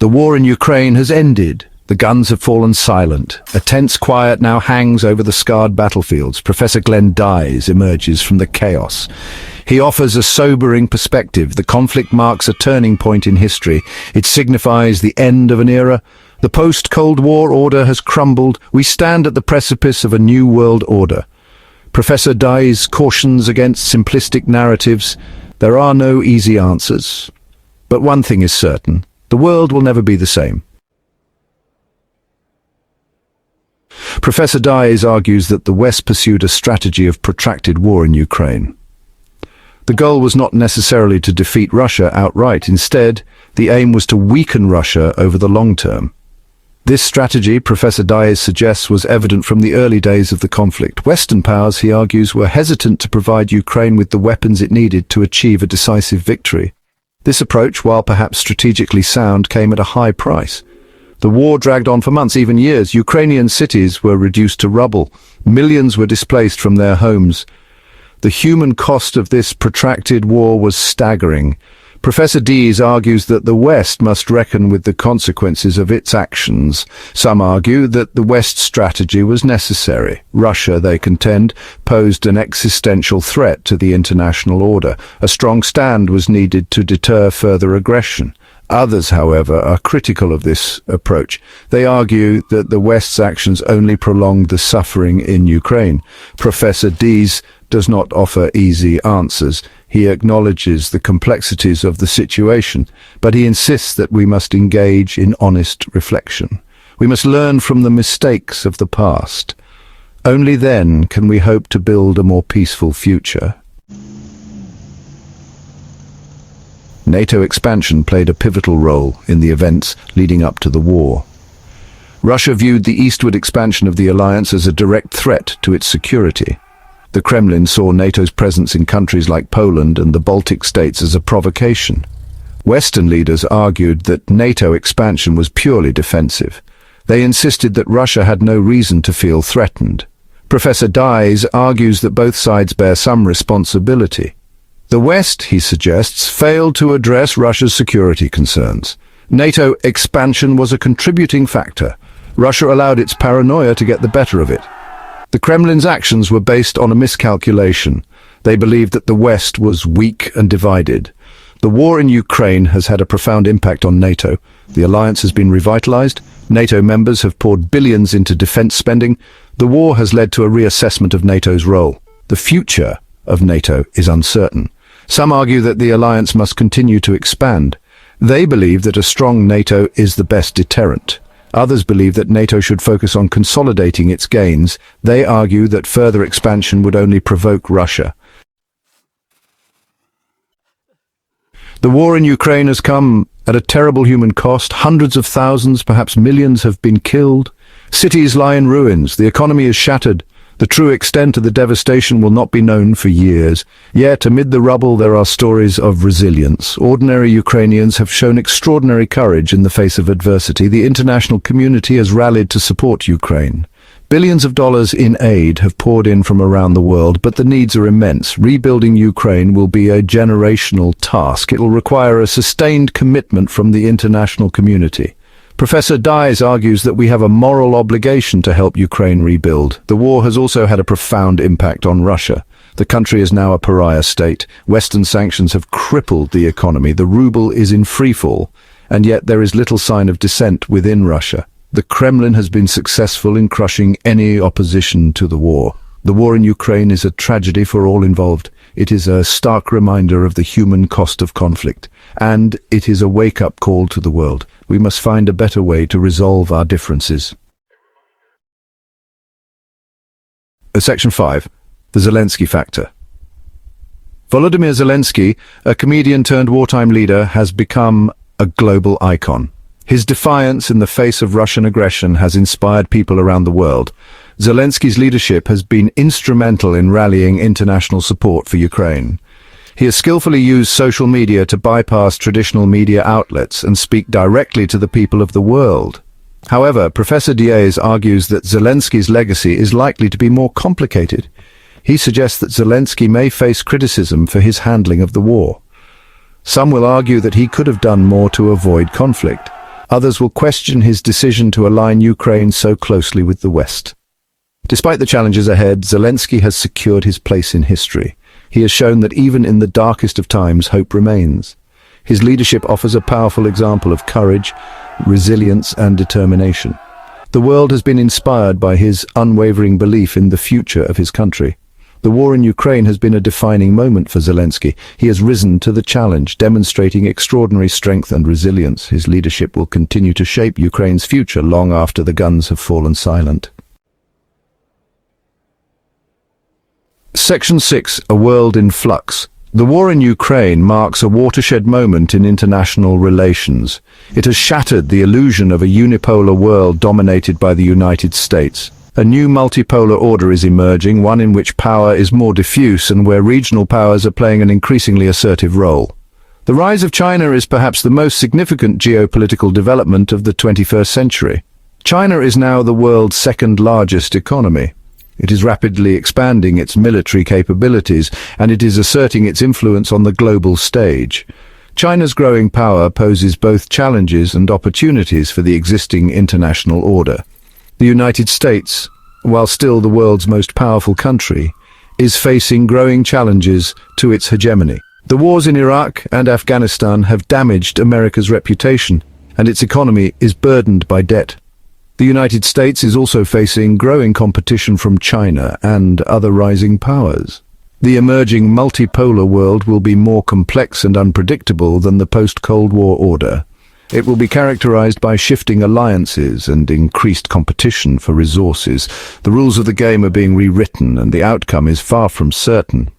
The war in Ukraine has ended. The guns have fallen silent. A tense quiet now hangs over the scarred battlefields. Professor Glenn Dyes emerges from the chaos. He offers a sobering perspective. The conflict marks a turning point in history. It signifies the end of an era. The post-Cold War order has crumbled. We stand at the precipice of a new world order. Professor Dyes cautions against simplistic narratives. There are no easy answers. But one thing is certain. The world will never be the same. Professor Dyes argues that the West pursued a strategy of protracted war in Ukraine. The goal was not necessarily to defeat Russia outright. Instead, the aim was to weaken Russia over the long term. This strategy, Professor Dyes suggests, was evident from the early days of the conflict. Western powers, he argues, were hesitant to provide Ukraine with the weapons it needed to achieve a decisive victory. This approach, while perhaps strategically sound, came at a high price. The war dragged on for months, even years. Ukrainian cities were reduced to rubble. Millions were displaced from their homes. The human cost of this protracted war was staggering. Professor Dyes argues that the West must reckon with the consequences of its actions. Some argue that the West's strategy was necessary. Russia, they contend, posed an existential threat to the international order. A strong stand was needed to deter further aggression. Others, however, are critical of this approach. They argue that the West's actions only prolonged the suffering in Ukraine. Professor Dyes does not offer easy answers. He acknowledges the complexities of the situation, but he insists that we must engage in honest reflection. We must learn from the mistakes of the past. Only then can we hope to build a more peaceful future. NATO expansion played a pivotal role in the events leading up to the war. Russia viewed the eastward expansion of the alliance as a direct threat to its security. The Kremlin saw NATO's presence in countries like Poland and the Baltic states as a provocation. Western leaders argued that NATO expansion was purely defensive. They insisted that Russia had no reason to feel threatened. Professor Dyes argues that both sides bear some responsibility. The West, he suggests, failed to address Russia's security concerns. NATO expansion was a contributing factor. Russia allowed its paranoia to get the better of it. The Kremlin's actions were based on a miscalculation. They believed that the West was weak and divided. The war in Ukraine has had a profound impact on NATO. The alliance has been revitalized. NATO members have poured billions into defense spending. The war has led to a reassessment of NATO's role. The future of NATO is uncertain. Some argue that the alliance must continue to expand. They believe that a strong NATO is the best deterrent. Others believe that NATO should focus on consolidating its gains. They argue that further expansion would only provoke Russia. The war in Ukraine has come at a terrible human cost. Hundreds of thousands, perhaps millions, have been killed. Cities lie in ruins. The economy is shattered. The true extent of the devastation will not be known for years. Yet, amid the rubble, there are stories of resilience. Ordinary Ukrainians have shown extraordinary courage in the face of adversity. The international community has rallied to support Ukraine. Billions of dollars in aid have poured in from around the world, but the needs are immense. Rebuilding Ukraine will be a generational task. It will require a sustained commitment from the international community. Professor Dyes argues that we have a moral obligation to help Ukraine rebuild. The war has also had a profound impact on Russia. The country is now a pariah state. Western sanctions have crippled the economy. The ruble is in freefall, and yet there is little sign of dissent within Russia. The Kremlin has been successful in crushing any opposition to the war. The war in Ukraine is a tragedy for all involved. It is a stark reminder of the human cost of conflict, and it is a wake-up call to the world. We must find a better way to resolve our differences. Section 5. The Zelensky Factor. Volodymyr Zelensky, a comedian turned wartime leader, has become a global icon. His defiance in the face of Russian aggression has inspired people around the world. Zelensky's leadership has been instrumental in rallying international support for Ukraine. He has skillfully used social media to bypass traditional media outlets and speak directly to the people of the world. However, Professor Dyes argues that Zelensky's legacy is likely to be more complicated. He suggests that Zelensky may face criticism for his handling of the war. Some will argue that he could have done more to avoid conflict. Others will question his decision to align Ukraine so closely with the West. Despite the challenges ahead, Zelensky has secured his place in history. He has shown that even in the darkest of times, hope remains. His leadership offers a powerful example of courage, resilience, and determination. The world has been inspired by his unwavering belief in the future of his country. The war in Ukraine has been a defining moment for Zelensky. He has risen to the challenge, demonstrating extraordinary strength and resilience. His leadership will continue to shape Ukraine's future long after the guns have fallen silent. Section 6. A World in Flux. The war in Ukraine marks a watershed moment in international relations. It has shattered the illusion of a unipolar world dominated by the United States. A new multipolar order is emerging, one in which power is more diffuse and where regional powers are playing an increasingly assertive role. The rise of China is perhaps the most significant geopolitical development of the 21st century. China is now the world's second largest economy. It is rapidly expanding its military capabilities, and it is asserting its influence on the global stage. China's growing power poses both challenges and opportunities for the existing international order. The United States, while still the world's most powerful country, is facing growing challenges to its hegemony. The wars in Iraq and Afghanistan have damaged America's reputation, and its economy is burdened by debt. The United States is also facing growing competition from China and other rising powers. The emerging multipolar world will be more complex and unpredictable than the post-Cold War order. It will be characterized by shifting alliances and increased competition for resources. The rules of the game are being rewritten, and the outcome is far from certain.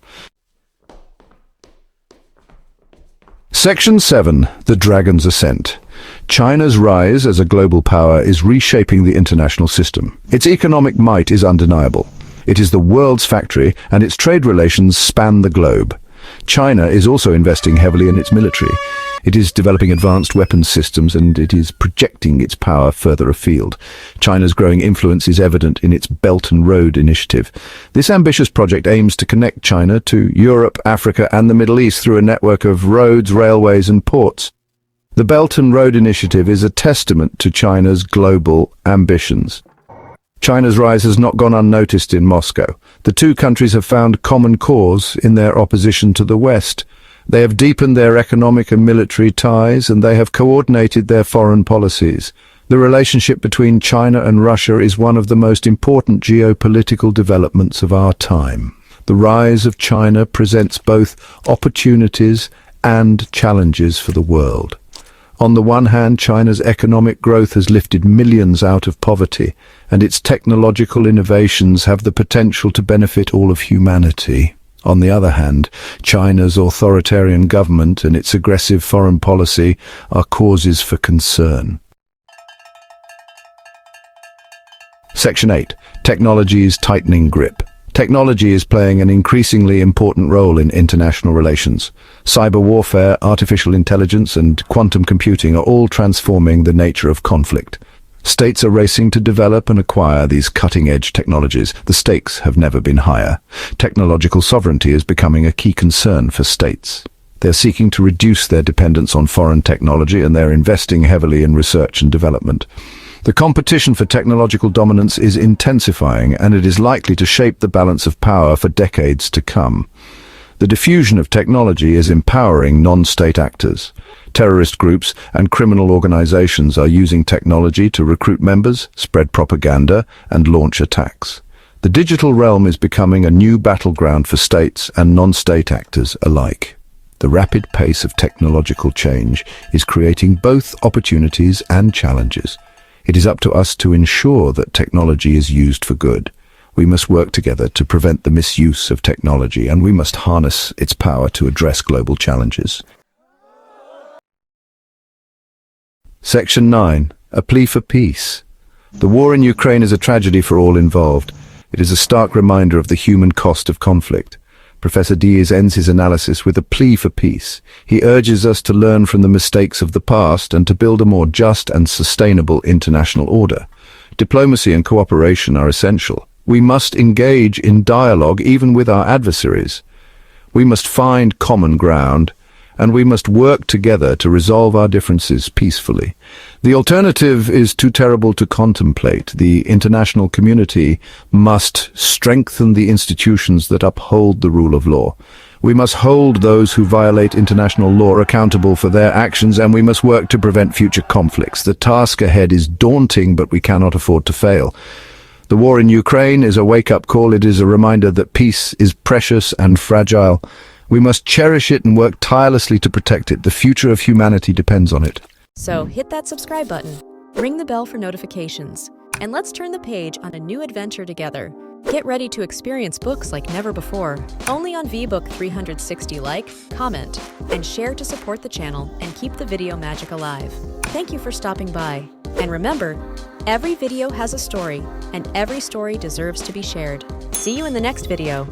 Section 7. The Dragon's Ascent. China's rise as a global power is reshaping the international system. Its economic might is undeniable. It is the world's factory, and its trade relations span the globe. China is also investing heavily in its military. It is developing advanced weapons systems, and it is projecting its power further afield. China's growing influence is evident in its Belt and Road initiative. This ambitious project aims to connect China to Europe, Africa, and the Middle East through a network of roads, railways, and ports. The Belt and Road initiative is a testament to China's global ambitions. China's rise has not gone unnoticed in Moscow. The two countries have found common cause in their opposition to the West. They have deepened their economic and military ties, and they have coordinated their foreign policies. The relationship between China and Russia is one of the most important geopolitical developments of our time. The rise of China presents both opportunities and challenges for the world. On the one hand, China's economic growth has lifted millions out of poverty, and its technological innovations have the potential to benefit all of humanity. On the other hand, China's authoritarian government and its aggressive foreign policy are causes for concern. Section 8. Technology's tightening grip. Technology is playing an increasingly important role in international relations. Cyber warfare, artificial intelligence, and quantum computing are all transforming the nature of conflict. States are racing to develop and acquire these cutting-edge technologies. The stakes have never been higher. Technological sovereignty is becoming a key concern for states. They're seeking to reduce their dependence on foreign technology, and they're investing heavily in research and development. The competition for technological dominance is intensifying, and it is likely to shape the balance of power for decades to come. The diffusion of technology is empowering non-state actors. Terrorist groups and criminal organizations are using technology to recruit members, spread propaganda, and launch attacks. The digital realm is becoming a new battleground for states and non-state actors alike. The rapid pace of technological change is creating both opportunities and challenges. It is up to us to ensure that technology is used for good. We must work together to prevent the misuse of technology, and we must harness its power to address global challenges. Section 9. A Plea for Peace. The war in Ukraine is a tragedy for all involved. It is a stark reminder of the human cost of conflict. Professor Diaz ends his analysis with a plea for peace. He urges us to learn from the mistakes of the past and to build a more just and sustainable international order. Diplomacy and cooperation are essential. We must engage in dialogue even with our adversaries. We must find common ground, and we must work together to resolve our differences peacefully. The alternative is too terrible to contemplate. The international community must strengthen the institutions that uphold the rule of law. We must hold those who violate international law accountable for their actions, and we must work to prevent future conflicts. The task ahead is daunting, but we cannot afford to fail. The war in Ukraine is a wake-up call. It is a reminder that peace is precious and fragile. We must cherish it and work tirelessly to protect it. The future of humanity depends on it. So hit that subscribe button, ring the bell for notifications, and let's turn the page on a new adventure together. Get ready to experience books like never before, only on VBook 360. Like, comment, and share to support the channel and keep the video magic alive. Thank you for stopping by. And remember, every video has a story, and every story deserves to be shared. See you in the next video.